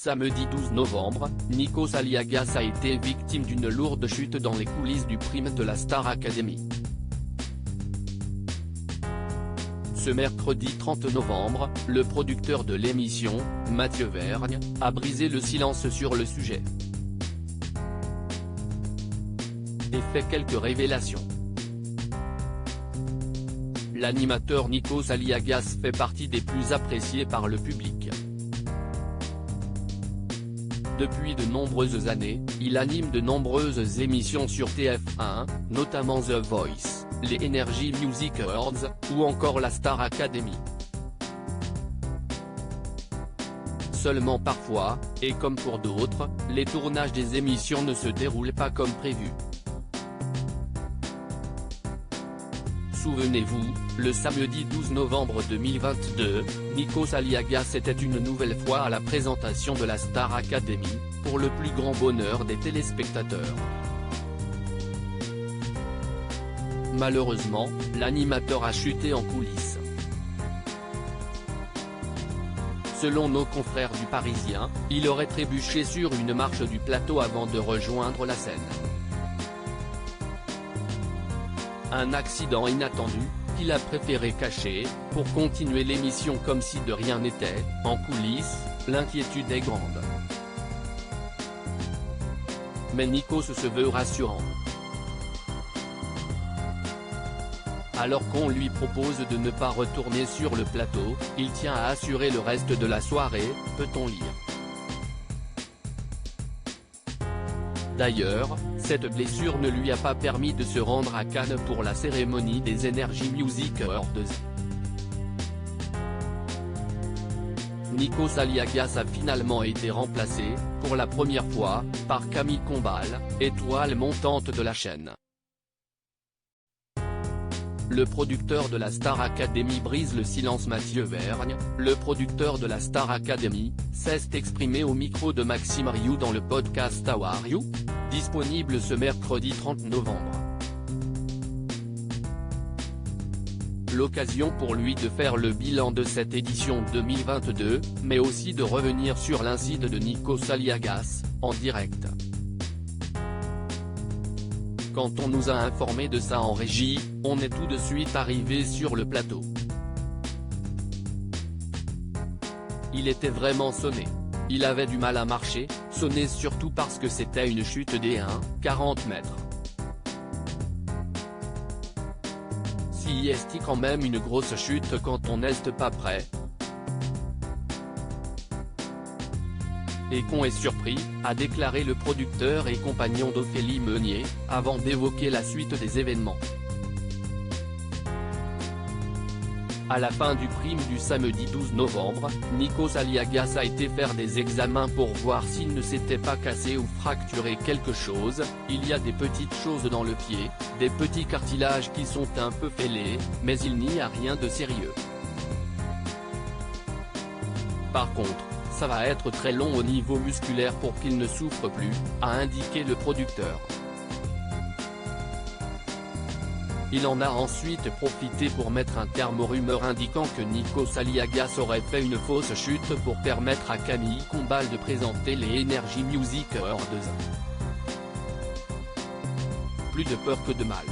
Samedi 12 novembre, Nikos Aliagas a été victime d'une lourde chute dans les coulisses du prime de la Star Academy. Ce mercredi 30 novembre, le producteur de l'émission, Mathieu Vergne, a brisé le silence sur le sujet et fait quelques révélations. L'animateur Nikos Aliagas fait partie des plus appréciés par le public. Depuis de nombreuses années, il anime de nombreuses émissions sur TF1, notamment The Voice, les Energy Music Awards, ou encore la Star Academy. Seulement parfois, et comme pour d'autres, les tournages des émissions ne se déroulent pas comme prévu. Souvenez-vous, le samedi 12 novembre 2022, Nikos Aliagas était une nouvelle fois à la présentation de la Star Academy, pour le plus grand bonheur des téléspectateurs. Malheureusement, l'animateur a chuté en coulisses. Selon nos confrères du Parisien, il aurait trébuché sur une marche du plateau avant de rejoindre la scène. Un accident inattendu, qu'il a préféré cacher, pour continuer l'émission comme si de rien n'était. En coulisses, l'inquiétude est grande. Mais Nikos se veut rassurant. Alors qu'on lui propose de ne pas retourner sur le plateau, il tient à assurer le reste de la soirée, peut-on lire. D'ailleurs, cette blessure ne lui a pas permis de se rendre à Cannes pour la cérémonie des Energy Music Awards. Nikos Aliagas a finalement été remplacé, pour la première fois, par Camille Combal, étoile montante de la chaîne. Le producteur de la Star Academy brise le silence. Mathieu Vergne, le producteur de la Star Academy, s'est exprimé au micro de Maxime Rioux dans le podcast How Are You?, disponible ce mercredi 30 novembre. L'occasion pour lui de faire le bilan de cette édition 2022, mais aussi de revenir sur l'incident de Nikos Aliagas, en direct. Quand on nous a informé de ça en régie, on est tout de suite arrivé sur le plateau. Il était vraiment sonné. Il avait du mal à marcher, sonné surtout parce que c'était une chute des 40 mètres. Si est quand même une grosse chute quand on n'est pas prêt. Et qu'on est surpris, a déclaré le producteur et compagnon d'Ophélie Meunier, avant d'évoquer la suite des événements. À la fin du prime du samedi 12 novembre, Nikos Aliagas a été faire des examens pour voir s'il ne s'était pas cassé ou fracturé quelque chose. Il y a des petites choses dans le pied, des petits cartilages qui sont un peu fêlés, mais il n'y a rien de sérieux. Par contre, ça va être très long au niveau musculaire pour qu'il ne souffre plus, a indiqué le producteur. Il en a ensuite profité pour mettre un terme aux rumeurs indiquant que Nikos Aliagas aurait fait une fausse chute pour permettre à Camille Combal de présenter les Energy Music Awards. Plus de peur que de mal.